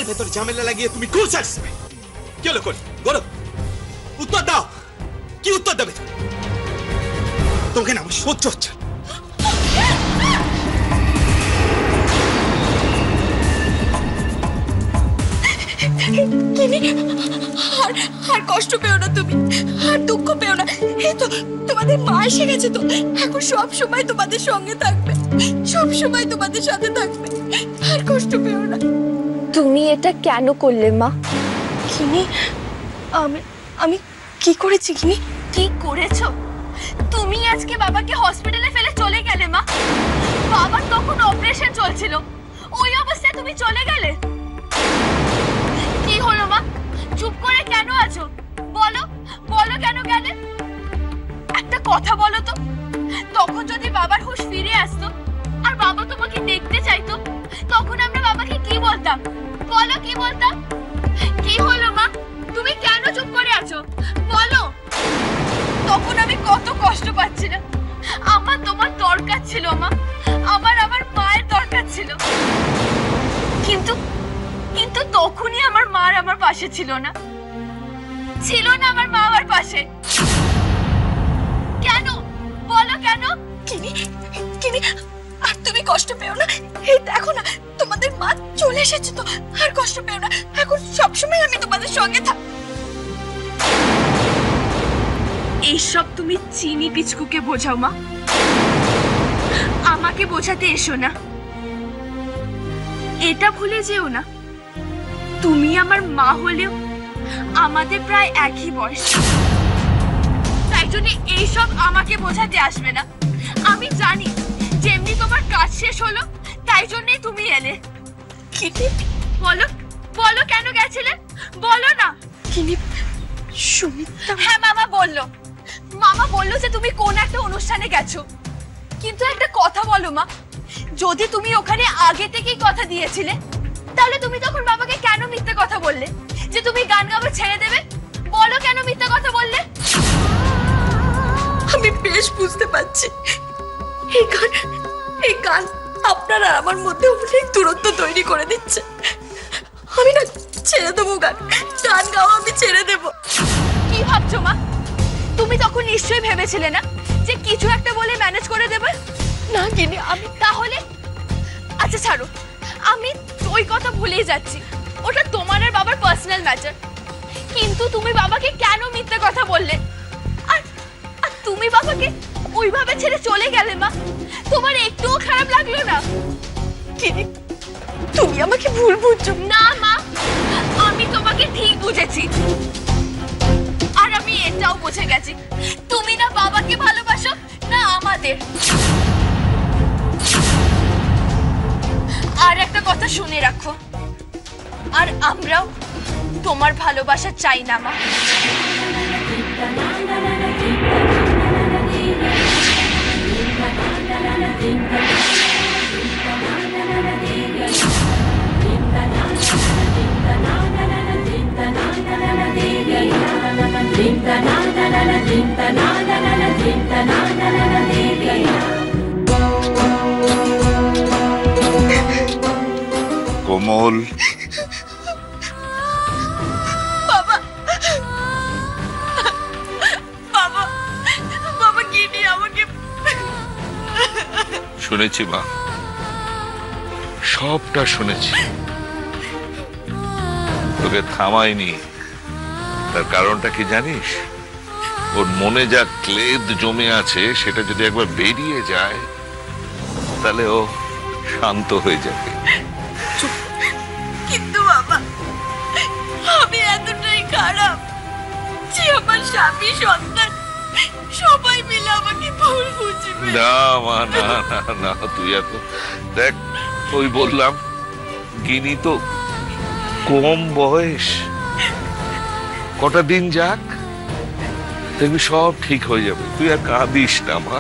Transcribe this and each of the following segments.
ঘরের ভেতর ঝামেলা লাগিয়ে তুমি কুল ছাড়ছিলে। কি হলো কোন বলো, উত্তর দাও। কি উত্তর দেবে? তোমাকে না আমার সহ্য হচ্ছে। আর কষ্ট পেও না তুমি, আর দুঃখ পেও না। এই তো তোমাদের মা এসে গেছে, তো এখন সব সময় তোমাদের সঙ্গে থাকবে, সব সময় তোমাদের সাথে থাকবে। আর কষ্ট পেও না। তুমি এটা কেন করলে মা? কিনি, আমি কি করেছি কিনি? কি করেছো? তুমি আজকে বাবাকে হসপিটালে ফেলে চলে গেলে মা। বাবার তখন অপারেশন চলছিল, ওই অবস্থায় তুমি চলে গেলে। কি হলো মা? চুপ করে কেন আছো? বলো বলো, কেন গেলে? একটা কথা বলো তো, তখন যদি বাবার হুঁশ ফিরে আসতো আর বাবা তোমাকে দেখতে চাইতো, তখন আমরা বাবাকে কি বলতাম? বলো, কি বলতাম? কি হলো মা? তুমি কেন চুপ করে আছো? বলো। তখন আমি কত কষ্ট পাচ্ছিলাম। আমার তোমার দরকার ছিল মা, আমার মায়ের দরকার ছিল। কিন্তু কিন্তু তখনই আমার মা আমার পাশে ছিল না, ছিল না আমার মা আমার পাশে। কেন বলো, কেন? কিনি, কিনি, আর তুমি কষ্ট পেও না। এই দেখো না, তোমাদের মা চলে এসেছে, তো আর কষ্ট পেও না। এখন সবসময় আমি তোমাদের সঙ্গে থাক। এইসব তুমি চিনি পিচকুকে বোঝাও মা, আমাকে বোঝাতে এসো না। এটা ভুলে যেও না, তুমি আমার মা হলেও আমাদের প্রায় একই বয়স, তাই জন্য এইসব আমাকে বোঝাতে আসবে না। আমি জানি যেমনি তোমার কাজ শেষ হলো, তাই জন্যই তুমি এলে। কিনি, বলো বলো, কেন গেছিলে? বলো না। কিনি, সুমিত্রা। হ্যাঁ, মামা বললো যে তুমি কোন একটা অনুষ্ঠানে গেছো। কিন্তু একটা কথা বলো মা, যদি তুমি ওখানে আগে থেকেই কথা দিয়েছিলে, তাহলে তুমি তখন বাবাকে কেন মিথ্যে কথা বললে যে তুমি গান গাওয়া ছেড়ে দেবে? বলো, কেন মিথ্যে কথা বললে? আমি বেশ বুঝতে পারছি, এই গান আপনার আর আমার মধ্যে অনেক দূরত্ব তৈরি করে দিচ্ছে। আমি না ছেড়ে দেবো গান গাওয়া, আমি ছেড়ে দেবো। কি ভাবছো মা? তুমি তখন নিশ্চয়ই ভেবেছিলে না যে কিছু একটা বলে ম্যানেজ করে দেবে? না কিনি, আমি তাহলে আচ্ছা ছাড়ো, আমি ওই কথা ভুলেই যাচ্ছি, ওটা তোমার আর বাবার পার্সোনাল ম্যাটার। কিন্তু তুমি বাবাকে কেন মিথ্যে কথা বললে? আর তুমি বাবাকে ওইভাবে ছেড়ে চলে গেলে মা, তোমার একটুও খারাপ লাগলো না? কিনি, তুমি আমাকে ভুল বুঝছো। না মা, আমি তোমাকে ঠিক বুঝেছি, আর আমি এটাও বুঝে গেছি তুমি না বাবাকে ভালোবাসো না আমাদের। আর একটা কথা শুনে রাখো, আর আমরাও তোমার ভালোবাসা চাই না মা। কোমল, বাবা, বাবা, বাবা কিনি আমাকে। শুনেছি মা, সবটা শুনেছি। তোকে থামাইনি, তার কারণটা কি জানিস? ওর মনে যা ক্লেদ জমে আছে, সেটা যদি একবার বেরিয়ে যায়, তাহলে ও শান্ত হয়ে যাবে। কিন্তু বাবা, আমি এতটাই খারাপ যে আমার স্বামী সন্তান সবাই মিলে আমাকে ভুল বুঝবে। না মা, না না না, তুই এত দেখ, ওই বললাম গিনি তো কম বয়স, কটা দিন যাক, দেখবি সব ঠিক হয়ে যাবে। তুই আর কাঁদিস না মা।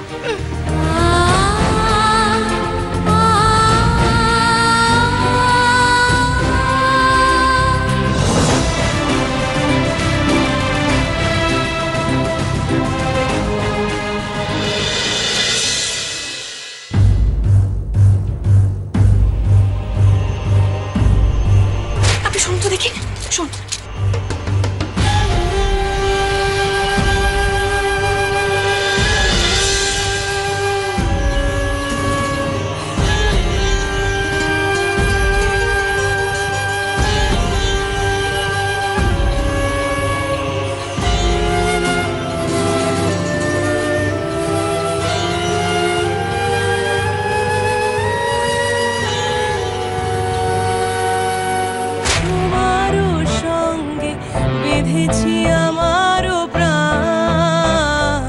আমারও প্রাণ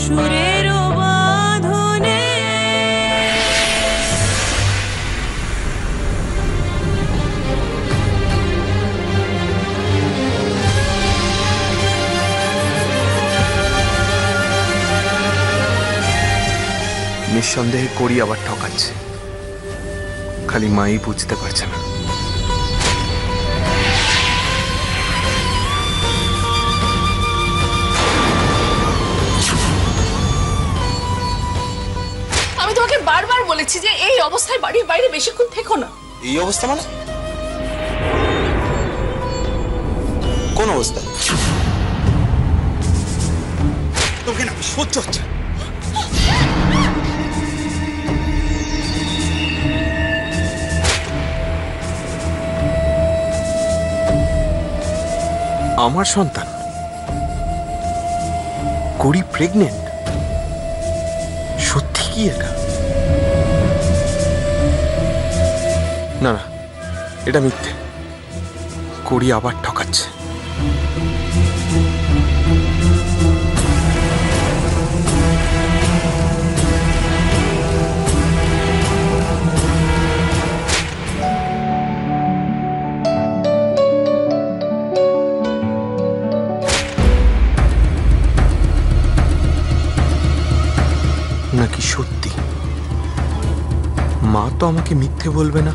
সুরের বাঁধনে। নিঃসন্দেহে করি আবার ঠকাচ্ছে, খালি মাই বুঝতে পারছে না। আমি তোমাকে বারবার বলেছি যে এই অবস্থায় বাড়ির বাইরে বেশিক্ষণ থেকো না। এই অবস্থা মানে কোন অবস্থা? তোকে না সহ্য হচ্ছে। আমার সন্তান করি প্রেগনেন্ট? সত্যি কি এটা? না না, এটা মিথ্যে। করি আবার ঠকাচ্ছে। নাকি সত্যি? মা তো আমাকে মিথ্যে বলবে না।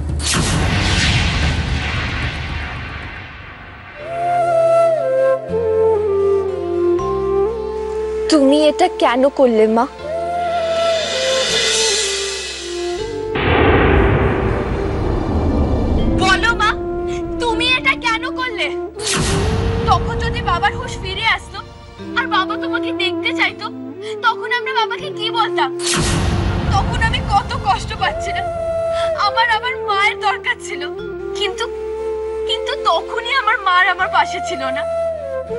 তুমি এটা কেন করলে মা? বলো মা, তুমি এটা কেন করলে? তখন যদি বাবার হুঁশ ফিরে আসতো আর বাবা তোমাকে দেখতে চাইতো, তখন আমরা বাবাকে কি বলতাম? তখন আমি কত কষ্ট পাচ্ছিলাম, আমার মায়ের দরকার ছিল, কিন্তু কিন্তু তখনই আমার মার আমার পাশে ছিল না।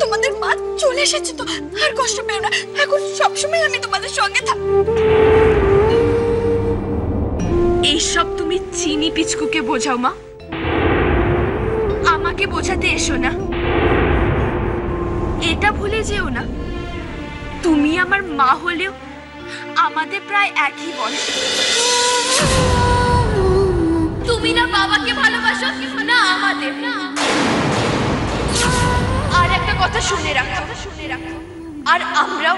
তোমাদের মা চলে এসেছে তো, আর কষ্ট পেও না। এখন সবসময় আমি তোমাদের সঙ্গে এইসব তুমি চিনি পিচকুকে বোঝাও মা, আমাকে বোঝাতে এসো না। এটা ভুলে যেও না, তুমি আমার মা হলেও আমাদের প্রায় একই বয়স। তুমি না বাবাকে ভালোবাসো না আমাদের। আর একটা কথা শুনে রাখো, আর আমরাও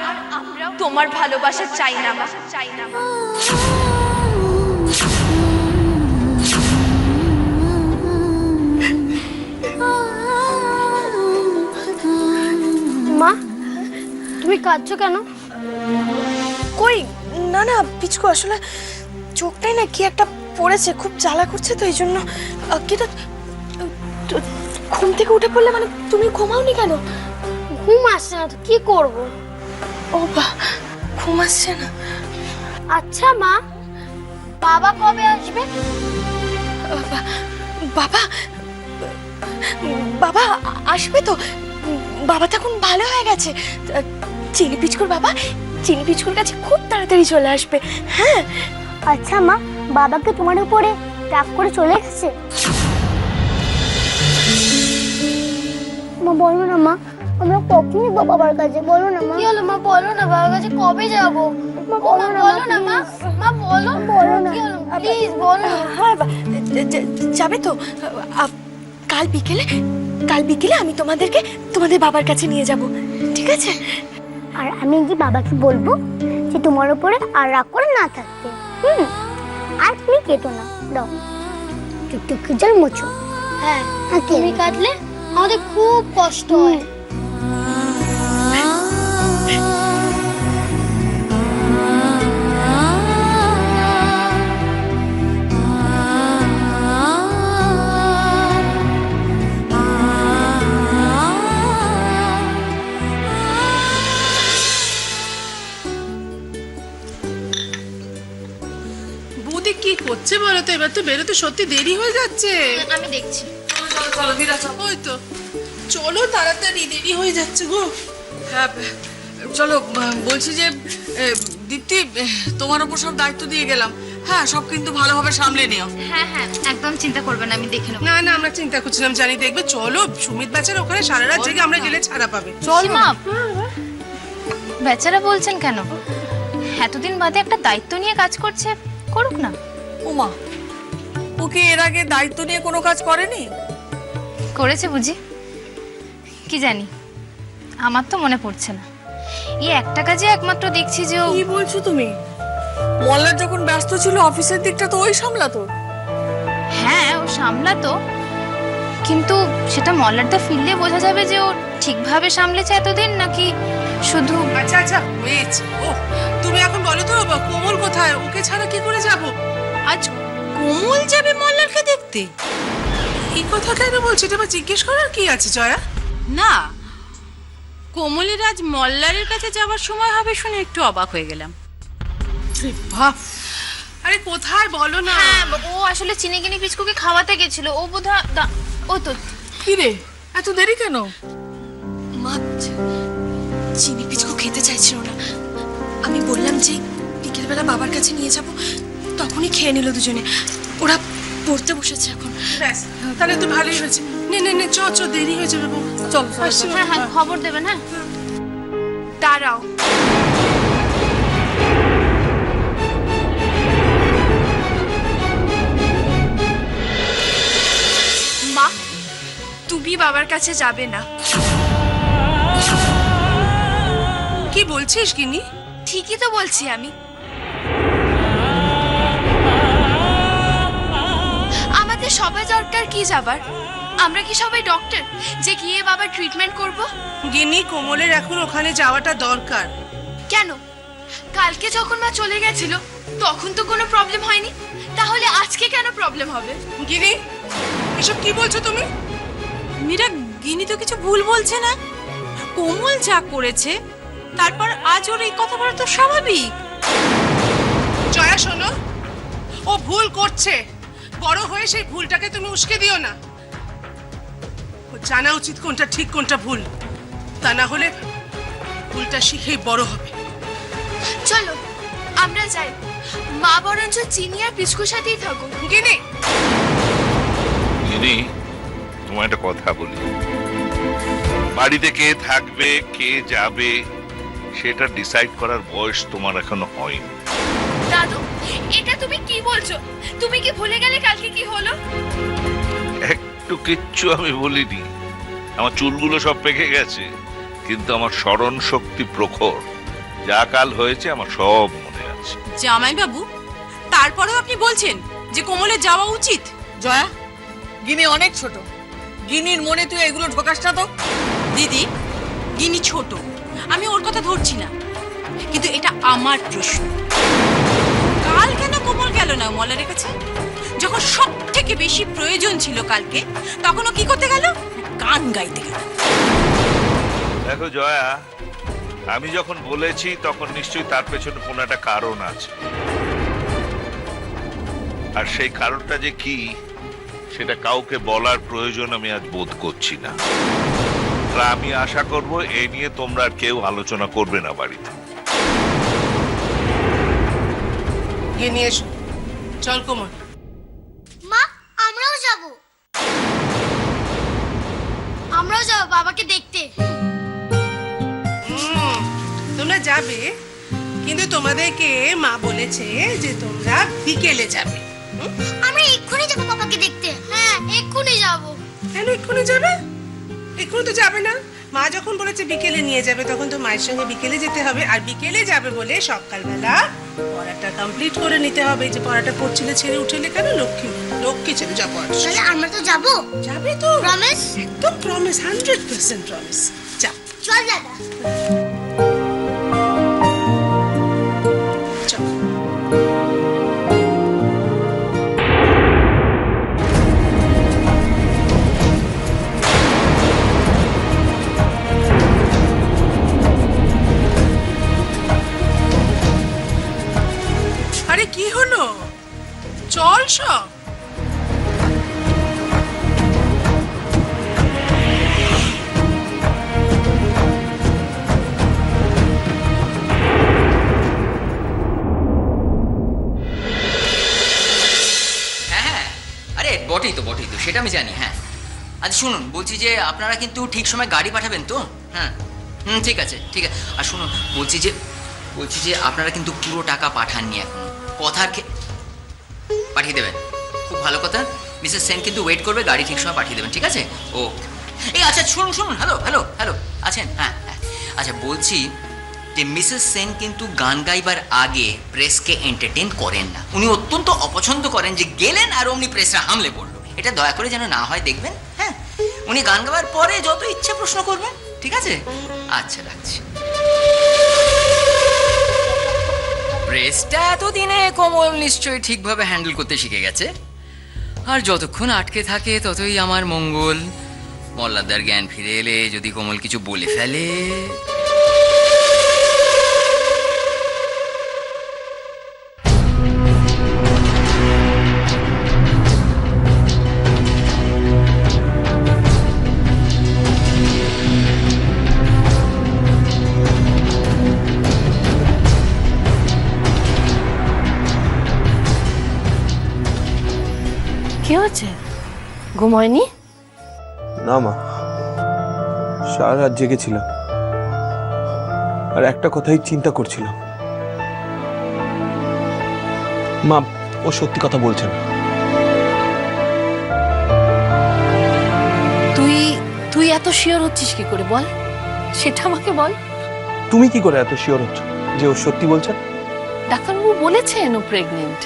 তোমার ভালোবাসা চাই না মা, চাই না মা। মা, তুমি কাঁদছো কেন? কই না না পিচকু, আসলে চোখটাই না কি একটা পড়েছে, খুব জ্বালা করছে তো এই জন্য। কিন্তু ঘুম থেকে উঠে পড়লে মানে তুমি ঘুমাওনি কেন? ঘুম আসছে না তো কি করব? ও বা, ঘুম আসছে না? আচ্ছা মা, বাবা কবে আসবে? বাবা বাবা আসবে তো। বাবা তো এখন ভালো হয়ে গেছে। চিনি পিচকুর বাবা চিনি পিচকুর কাছে খুব তাড়াতাড়ি চলে আসবে। হ্যাঁ। আচ্ছা মা, বাবাকে তোমার উপরে রাগ করে চলে এসেছে? মা বলো না মা, আমরা কখনই বাবার কাছে, বলো না মা। কি হলো মা, বলো না, বাবার কাছে কবে যাব? মা বলো না, বলো না মা, মা বলো, বলো না, প্লিজ বলো। হ্যাঁ যাবে তো। কাল বিকেলে আমি তোমাদের বাবার কাছে নিয়ে যাব, ঠিক আছে? আর আমি কি বাবাকে বলবো যে তোমার উপরে আর রাগ করে না থাকতে? আর তুমি কেটো না, দাও টুকটুকি জল মুছো। হ্যাঁ, তুমি কাঁদলে আমাদের খুব কষ্ট হয়। কি করছে বলো তো? এবার তো বেরোতে সত্যি দেরি হয়ে যাচ্ছে। আমি দেখছি। চলো বিরাজ, ওই তো চলো তাড়াতাড়ি, দেরি হয়ে যাচ্ছে গো। হ্যাঁ চলো, বলছি যে দীপ্তি, তোমার ওপর সব দায়িত্ব দিয়ে গেলাম। হ্যাঁ সব কিন্তু ভালোভাবে সামলে নিও। হ্যাঁ হ্যাঁ একদম চিন্তা করবেন না, আমি দেখে নেব। না না আমরা চিন্তা করছিলাম, জানি দেখবে। চলো সুমিত বেচারা ওখানে সারা রাত জেগে, আমরা গেলে ছাড়া পাবে। সীমা, বেচারা বলছেন কেন? এতদিন বাদে একটা দায়িত্ব নিয়ে কাজ করছে, করুক না। উমা, ওকে এর আগে দায়িত্ব নিয়ে কোনো কাজ করেনি? করেছে বুঝি, কি জানি, আমার তো মনে পড়ছে না। এই একটা কাজে একমাত্র দেখছি যে ও। কি বলছো তুমি? মল্লার যখন ব্যস্ত ছিল অফিসের দিকটা তো ওই সামলাতো। হ্যাঁ ও সামলাতো, কিন্তু সেটা মল্লারটা ফিরলে বোঝা যাবে যে ও ঠিকভাবে সামলেছে এতদিন নাকি শুধু। আচ্ছা আচ্ছা ওয়েট, ও তুমি এখন বলো তো কোমল কোথায়? ওকে ছাড়া কি করে যাব? আজ কোমল যাবে মল্লারকে দেখতে? এই কথা কেন বলছো? এটা আবার জিজ্ঞেস করার কি আছে জয়া? না, কোমলের আজ মল্লারের কাছে যাওয়ার সময় হবে শুনে একটু অবাক হয়ে গেলাম। বাপ, আরে কোথায় বলো না। হ্যাঁ ও আসলে চিনিগিনি পিচকুকে খাওয়াতে গেছিল, ও বোধহয় ও তো। কি রে, এত দেরি কেন? মা, চিনি পিচকু খেতে চাইছিল না। আমি বললাম যে বিকেলবেলা বাবার কাছে নিয়ে যাব, তখনই খেয়ে নিল দুজনে। ওরা পড়তে বসেছে এখন। ব্যাস, তাহলে তো ভালোই হয়েছে। নে নে নে, চ চ, দেরি হয়ে যাবে বাবা। চল আসছি হ্যাঁ হ্যাঁ বাবা। খবর দেবেন। হ্যাঁ দাঁড়াও, মা, তুমি বাবার কাছে যাবে না। কি বলছিস গিনি? ঠিকই তো বলছি আমি। আমাদের সবাই দরকার কি যাবার? আমরা কি সবাই ডক্টর যে গিয়ে বাবার ট্রিটমেন্ট করব? গিনি, কোমলের এখন ওখানে যাওয়াটা দরকার। কেন? কালকে যখন মা চলে গেছিল তখন তো কোনো প্রবলেম হয়নি, তাহলে আজকে কেন প্রবলেম হবে? গিনি, এসব কি বলছো তুমি? মীরা, গিনি তো কিছু ভুল বলছে না। কোমল যা করেছে তারপর আজ ওর এই কথা বলা তো স্বাভাবিক। জয়া শোনো, ও ভুল করছে। বড় হয়ে সেই ভুলটাকে তুমি উস্কে দিও না। ও জানা উচিত কোনটা ঠিক কোনটা ভুল, তা না হলে ভুলটা শিখেই বড় হবে। চলো আমরা যাই, মা বরঞ্চ চিনি আর পিচকুর সাথেই থাকো। গিনি, গিনি, তোমার একটা কথা বলি। বাড়িতে কে থাকবে কে যাবে সেটা ডিসাইড করার বয়স তোমার এখনো হয়নি। দাদু, এটা তুমি কি বলছো? তুমি কি ভুলে গেলে কালকে কি হলো? একটু কিচ্ছু আমি বলিনি। আমার চুলগুলো সব পেকে গেছে, কিন্তু আমার স্মরণ শক্তি প্রখর। যা কাল হয়েছে আমার সব মনে আছে। জামাই বাবু, তারপরেও আপনি বলছেন যে কোমলের যাওয়া উচিত? জয়া, গিনি অনেক ছোট, গিনির মনে তুই এগুলো ঢোকাস না তো। দিদি, গিনি ছোট, আমি ওর কথা ধরছি না, কিন্তু এটা আমার প্রশ্ন। কাল কেন কোমল গেল না মল্লারের কাছে? যখন সব থেকে বেশি প্রয়োজন ছিল কালকে, তখন ও কি করতে গেল? গান গাইতে গেল। দেখো জয়া, আমি যখন বলেছি তখন নিশ্চয়ই তার পেছনে কোনো একটা কারণ আছে, আর সেই কারণটা যে কি সেটা কাউকে বলার প্রয়োজন আমি আজ বোধ করছি না। আমি আশা করব এই নিয়ে তোমরা আর কেউ আলোচনা করবে না বাড়িতে। গিনি এসো, চল কোমল। মা, আমরাও যাব। আমরাও যাব বাবাকে দেখতে। তোমরা যাবে, কিন্তু তোমাদেরকে মা বলেছে যে তোমরা বিকেলে যাবে। আমরা এক্ষুনি যাব বাবাকে দেখতে। হ্যাঁ, এক্ষুনি যাব। কেন এক্ষুনি যাবে? এক্ষুনি তো যাবে না। মা যখন বলেছে বিকেলে নিয়ে যাবে, তখন তো মায়ের সঙ্গে বিকেলে যেতে হবে। আর বিকেলে যাবে বলে সকালবেলা পড়াটা কমপ্লিট করে নিতে হবে। যে পড়াটা পড়ছিলে ছেড়ে উঠেলে কেন? লক্ষ্মী লক্ষ্মী ছেলে, যা পড়া। তাহলে আমরা তো যাব। যাবে তো? প্রমিস? একদম প্রমিস, 100% প্রমিস। যা চল দাদা। চল। আরে কি হলো? চল সব। সেটা আমি জানি। হ্যাঁ আচ্ছা শুনুন, বলছি যে আপনারা কিন্তু ঠিক সময় গাড়ি পাঠাবেন তো? হ্যাঁ ঠিক আছে ঠিক আছে। আর শুনুন বলছি যে আপনারা কিন্তু পুরো টাকা পাঠাননি এখনো, পাঠিয়ে দেবেন। খুব ভালো কথা, মিসেস সেন কিন্তু ওয়েট করবে, গাড়ি ঠিক সময় পাঠিয়ে দেবেন, ঠিক আছে? ও এই আচ্ছা শুনুন, হ্যালো হ্যালো হ্যালো আছেন? হ্যাঁ হ্যাঁ আচ্ছা বলছি যে মিসেস সেন কিন্তু গান গাইবার আগে প্রেসকে এন্টারটেন করেন না। উনি অত্যন্ত অপছন্দ করেন যে গেলেন আর অমনি প্রেসরা হামলে পড়লো। এটা দয়া করে যেন না হয় দেখবেন। হ্যাঁ উনি গান গাওয়ার পরে যত ইচ্ছে প্রশ্ন করবেন, ঠিক আছে? আচ্ছা রাখছি। প্রেসটা এতদিনে কমল নিশ্চয়ই ঠিকভাবে হ্যান্ডেল করতে শিখে গেছে, আর যতক্ষণ আটকে থাকে ততই আমার মঙ্গল। মল্লাদার জ্ঞান ফিরে এলে যদি কমল কিছু বলে ফেলে। কি হচ্ছে? ঘুম হয়নি? না মা, সারা রাত জেগেছিলাম আর একটা কথাই চিন্তা করছিলাম। মা, ও সত্যি কথা বলছে না। তুই এত শিওর হচ্ছিস কি করে বল? সেটা আমাকে বল। তুমি কি করে এত শিওর হচ্ছ যে ও সত্যি বলছে? ডাক্তারবাবু বলেছেন ও প্রেগনেন্ট।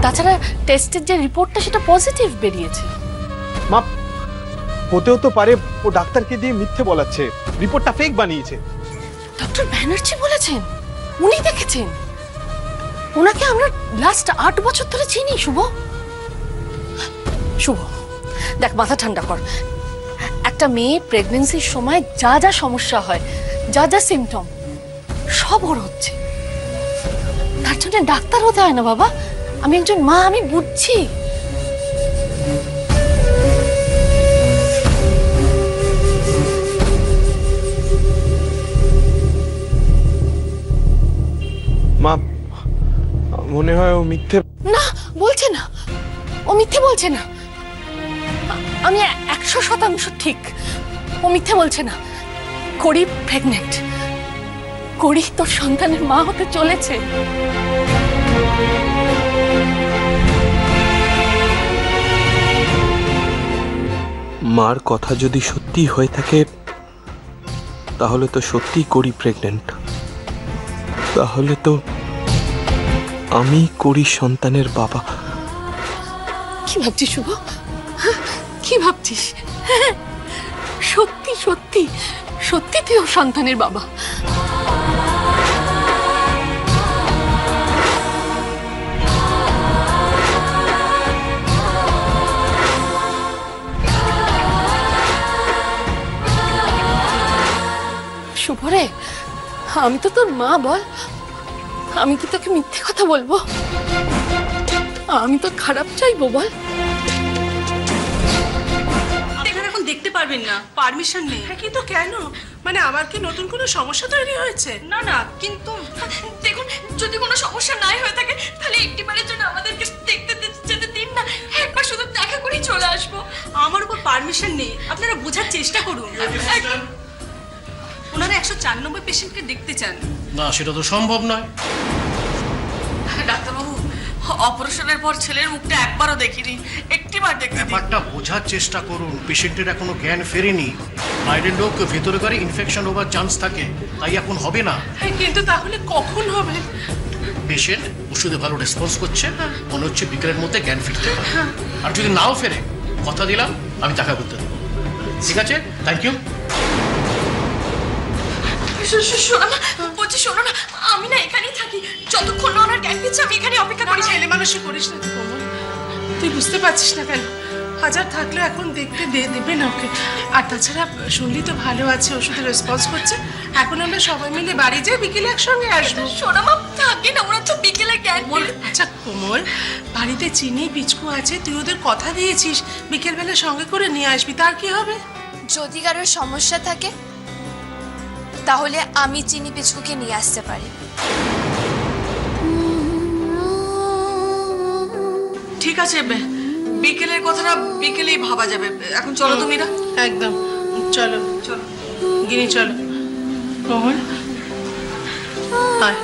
তাছাড়া টেস্টের যে রিপোর্টটা সেটা পজিটিভ বেরিয়েছে। মা, হতেও তো পারে ও ডাক্তারকে দিয়ে মিথ্যে বলাচ্ছে, রিপোর্টটা ফেক বানিয়েছে। ডক্টর ব্যানার্জি বলেছেন, উনি দেখেছেন। ওনাকে আমরা লাস্ট 8 বছর ধরে চিনি। শুভ দেখ, মাথা ঠান্ডা কর। একটা মেয়ে প্রেগন্যান্সির সময় যা যা সমস্যা হয়, যা যা সিমটম, সব ওর হচ্ছে। তার জন্য ডাক্তার হতে হয় না বাবা। আমি একজন মা, আমি বুঝছি। মা, মনে হয় ও মিথ্যে। না, বলছে না, ও মিথ্যে বলছে না। আমি 100% ঠিক, ও মিথ্যে বলছে না। করি প্রেগনেন্ট, করি তোর সন্তানের মা হতে চলেছে। মার কথা যদি সত্যি হয়ে থাকে তাহলে তো সত্যি করি প্রেগনেন্ট। তাহলে তো আমি করি সন্তানের বাবা। কি ভাবছিস শুভ? কি ভাবছিস? সত্যি সত্যি সত্যি তুই ও সন্তানের বাবা। শুভরে, আমি তো তোর মা, বল আমি কি তোকে মিথ্যে কথা বলবো? আমি তো খারাপ চাইবো বল? এখানে এখন দেখতে পারবেন না, পারমিশন নেই। হ্যাঁ কিন্তু কেন? মানে আবার কি নতুন কোনো সমস্যা তৈরি হয়েছে? না না, কিন্তু দেখুন, যদি কোনো সমস্যা নাই হয়ে থাকে তাহলে একটিবারের জন্য আমাদেরকে দেখতে যেতে দিন না। একবার শুধু দেখা করেই চলে আসবো। আমার উপর পারমিশন নেই, আপনারা বোঝার চেষ্টা করুন। ওনারা 194 পেশেন্টকে দেখতে চান। না, সেটা তো সম্ভব নয়। ডাক্তারবাবু, অপারেশনের পর ছেলের মুখটা একবারও দেখিনি, একটিবার দেখতে দিন। ব্যাপারটা বোঝার চেষ্টা করুন। পেশেন্টের এখনো জ্ঞান ফেরেনি, বাইরের লোক ভেতরে করে ইনফেকশন হওয়ার চান্স থাকে, তাই এখন হবে না। হ্যাঁ কিন্তু তাহলে কখন হবে? পেশেন্ট ওষুধে ভালো রেসপন্স করছে, মনে হচ্ছে বিকেলের মধ্যে জ্ঞান ফিরতে পারে। আর যদি নাও ফেরে, কথা দিলাম আমি দেখা করতে দেবো। ঠিক আছে, থ্যাংক ইউ। শোনো না, বলছি শোনো না, আমি না এখানেই থাকি। যতক্ষণ না ওনার জ্ঞান ফিরছে আমি এখানে অপেক্ষা করি। ছেলে মানুষই করিস না তুই কোমল। তুই বুঝতে পারছিস না কেন? হাজার থাকলেও এখন দেখতে দেবে না ওকে। আর তাছাড়া শুনলি তো ভালো আছে, ওষুধে রেসপন্স করছে। এখন আমরা সবাই মিলে বাড়ি যাই, বিকেলে একসঙ্গে আসবো। শোনো মা, থাকে না, ওরা তো বিকেলে জ্ঞান ফিরে। আচ্ছা কোমল, বাড়িতে চিনি পিচকু আছে, তুই ওদের কথা দিয়েছিস বিকেলবেলা সঙ্গে করে নিয়ে আসবি, তার কি হবে? যদি কারোর সমস্যা থাকে তাহলে আমি চিনি পিচকুকে নিয়ে আসতে পারি। ঠিক আছে, বিকেলের কথাটা বিকেলেই ভাবা যাবে। এখন চলো তো মীরা। একদম, চলো চলো গিনি, চলো কোমল আয়।